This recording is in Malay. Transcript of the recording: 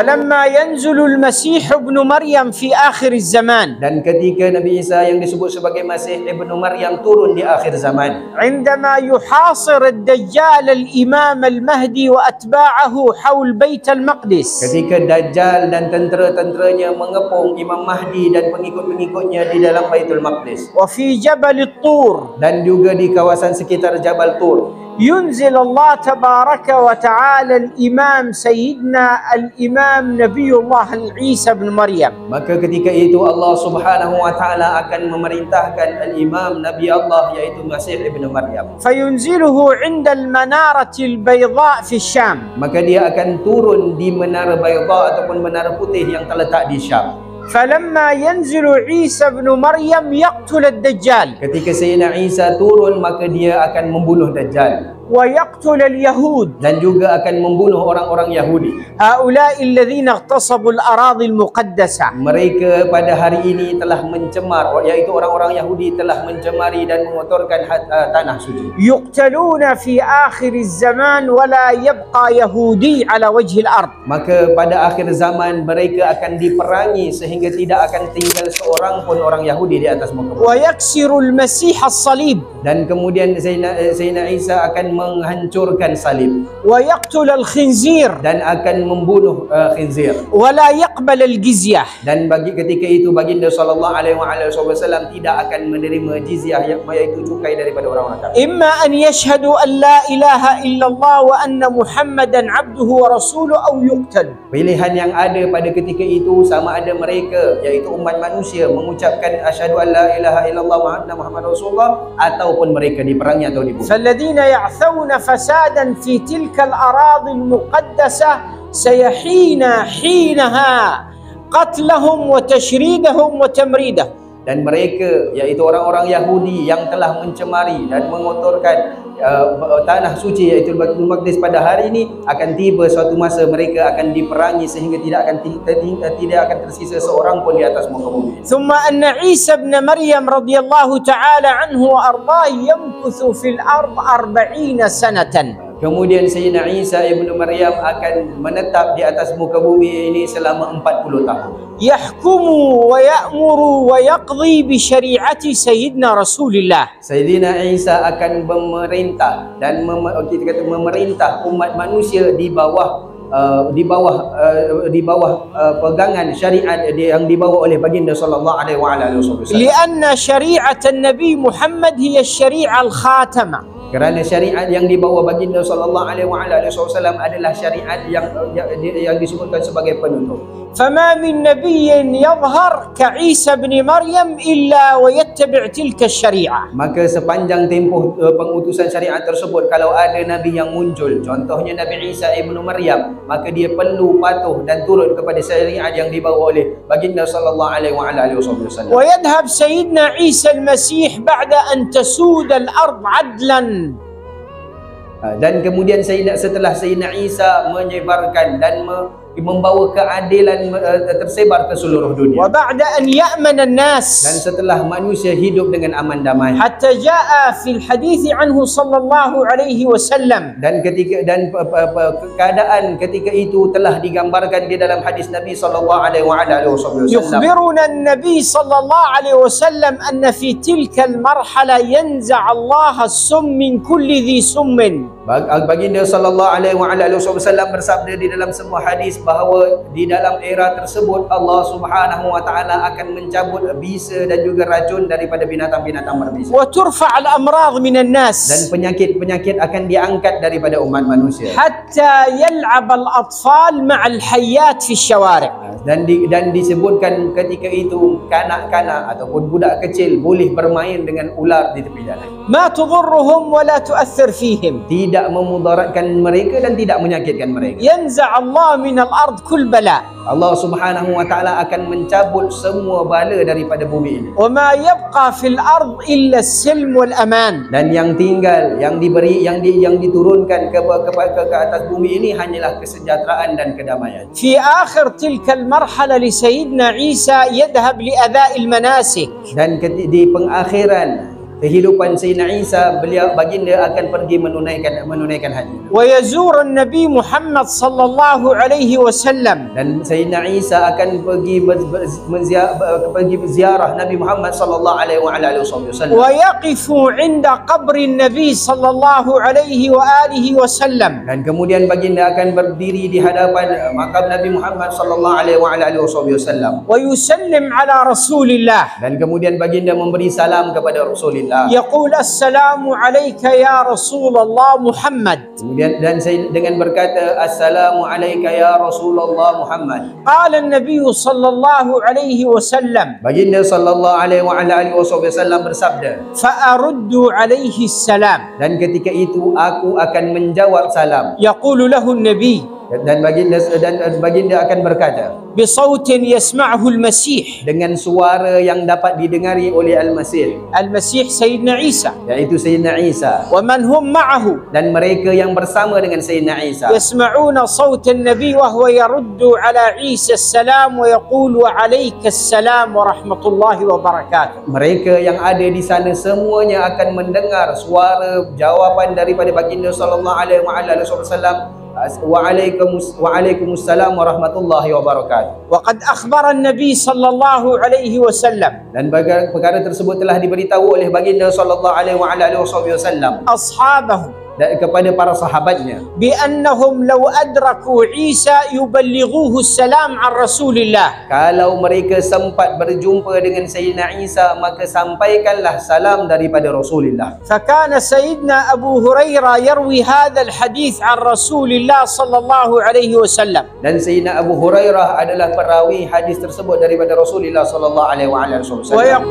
فلما ينزل المسيح ابن مريم في آخر الزمان dan ketika Nabi Isa yang disebut sebagai Masih Ibnu Maryam turun di akhir zaman, عندما يحاصر الدجال الإمام المهدي وأتباعه حول بيت المقدس ketika Dajjal dan tentera-tenteranya mengepung Imam Mahdi dan pengikut-pengikutnya di dalam Baitul Maqdis, وفي جبل الطور dan juga di kawasan sekitar Jabal Tur, ينزل الله تبارك وتعالى الإمام سيدنا الإمام نبي الله عيسى بن مريم. maka ketika itu Allah Subhanahu wa taala akan memerintahkan al-Imam Nabi Allah yaitu Masih Ibnu Maryam, فينزله عند المنارة البيضاء في الشام. maka dia akan turun di Menara Bayda ataupun Menara Putih yang terletak di Syam. فلما ينزل عيسى بن مريم يقتل الدجال Ketika Sayyidina Isa turun, maka dia akan membunuh Dajjal ويقتل اليهود، dan juga akan membunuh orang-orang Yahudi. هؤلاء الذين اغتصبوا الأراضي المقدسة. Mereka pada hari ini telah mencemar, yaitu orang-orang Yahudi telah mencemari dan mengotorkan tanah suci. يقتلون في آخر الزمان ولا يبقى يهودي على وجه الأرض. Maka pada akhir zaman mereka akan diperangi sehingga tidak akan tinggal seorang pun orang Yahudi di atas muka bumi. ويكسر المسيح الصليب. Dan kemudian Sayyidina Isa akan menghancurkan salib ويقتل الخنزير dan akan membunuh khinzir. ولا يقبل الجزية. Dan bagi ketika itu baginda sallallahu alaihi wasallam tidak akan menerima jizyah, yaitu cukai daripada orang-orang kafir. إما أن يشهدوا أن لا إله إلا الله وأن محمدا عبده ورسوله أو يقتل. Pilihan yang ada pada ketika itu sama ada mereka yaitu umat manusia mengucapkan asyhadu an la ilaha illallah wa anna muhammadar rasulullah ataupun mereka diperangi atau dibunuh. فالذين يعثون فسادا في تلك الأراضي المقدسة سيحين حينها قتلهم وتشريدهم وتمريدهم. Dan mereka yaitu orang-orang Yahudi yang telah mencemari dan mengotorkan tanah suci yaitu Baitul Maqdis pada hari ini, akan tiba suatu masa mereka akan diperangi sehingga tidak akan tersisa seorang pun di atas muka bumi. ثم أن عيسى بن مريم رضي الله تعالى عنه وأرضاه يمكث في الأرض 40 سنة. Kemudian Sayyidina Isa Ibnu Maryam akan menetap di atas muka bumi ini selama 40 tahun. يحكم ويأمر ويقضي بشريعة سيدنا رسول الله. Sayyidina Isa akan memerintah dan memerintah umat manusia di bawah pegangan syariat yang dibawa oleh baginda sallallahu alaihi wasallam. لأن شريعة النبي محمد هي الشريعة الخاتمة. Kerana syariat yang dibawa baginda sallallahu alaihi wasallam adalah syariat yang disebutkan sebagai penutup. فما من نبي يظهر كعيسى بن مريم إلا ويتبع تلك الشريعة. Maka sepanjang tempoh pengutusan syariat tersebut, kalau ada nabi yang muncul, contohnya Nabi Isa Ibnu Maryam, maka dia perlu patuh dan turut kepada syariat yang dibawa oleh baginda sallallahu alaihi wasallam. ويذهب سيدنا عيسى المسيح بعد أن تسود الأرض عدلا. Dan kemudian setelah Sayyidina Isa menyebarkan dan membawa keadilan tersebar ke seluruh dunia, وبعد أن يأمن dan الناس setelah manusia hidup dengan aman damai, حتى جاء في الحديث عنه صلى الله عليه وسلم dan keadaan ketika itu telah digambarkan di dalam hadis Nabi sallallahu alaihi wasallam. يخبرنا النبي صلى الله عليه وسلم أن في تلك المرحلة ينزع الله السم من كل ذي سم. Baginda sallallahu alaihi wasallam bersabda di dalam sebuah hadis bahawa di dalam era tersebut Allah Subhanahu wa taala akan mencabut bisa dan juga racun daripada binatang-binatang berbisa. وترفع الأمراض من Dan الناس penyakit-penyakit akan diangkat daripada umat manusia. حتى يلعب الأطفال مع الحيات في الشوارع. Dan disebutkan ketika itu kanak-kanak ataupun budak kecil boleh bermain dengan ular di tepi jalan. ما تضرهم ولا تؤثر فيهم. Tidak memudaratkan mereka dan tidak menyakitkan mereka. ينزع الله من الأرض كل بلاء. Allah Subhanahu wa taala akan mencabut semua bala daripada bumi ini. وما يبقى في الأرض إلا السلم والأمان. Dan yang tinggal, yang diberi, yang diturunkan ke atas bumi ini hanyalah kesejahteraan dan kedamaian. في آخر تلك المرحلة لسيدنا عيسى يذهب لأداء المناسك. Dan di pengakhiran kehidupan Sayyidina Isa, baginda akan pergi menunaikan haji. ويزور النبي محمد صلى الله عليه وسلم. Dan Sayyidina Isa akan pergi berziarah Nabi Muhammad sallallahu alaihi wasallam. ويقف عند قبر النبي صلى الله عليه وآله وسلم. Dan kemudian baginda akan berdiri di hadapan makam Nabi Muhammad sallallahu alaihi wasallam. ويسلم على رسول الله. Dan kemudian baginda memberi salam kepada Rasulullah. يقول السلام عليك يا رسول الله محمد. Kemudian dengan berkata assalamu alayka ya Rasulullah Muhammad. قال النبي صلى الله عليه وسلم. Baginda sallallahu alaihi wasallam bersabda, فأرد عليه السلام. dan ketika itu aku akan menjawab salam. يقول له النبي Dan baginda akan berkata بصوت يسمعه المسيح. dengan suara yang dapat didengari oleh Al-Masih, المسيح سيدنا عيسى. yaitu Sayyidina Isa, ومن هم معه dan mereka yang bersama dengan Sayyidina Isa يسمعون صوت النبي وهو يرد على عيسى السلام ويقول وعليك السلام ورحمة الله وبركاته. mereka yang ada di sana semuanya akan mendengar suara jawaban daripada baginda sallallahu alaihi wasallam, Waalaikumsalam warahmatullahi wabarakatuh. وقد أخبر النبي صلى الله عليه وسلم Dan perkara tersebut telah diberitahu oleh baginda sallallahu alaihi wasallam أصحابه kepada para sahabatnya بأنهم لو أدركوا عيسى يبلغوه السلام عن رسول الله. kalau mereka sempat berjumpa dengan Sayyidina Isa, maka sampaikanlah salam daripada Rasulullah. فكان سيدنا أبو هريرة يروي هذا الحديث عن رسول الله صلى الله عليه وسلم. Dan Sayyidina Abu Hurairah adalah perawi hadis tersebut daripada Rasulullah sallallahu alaihi wasallam.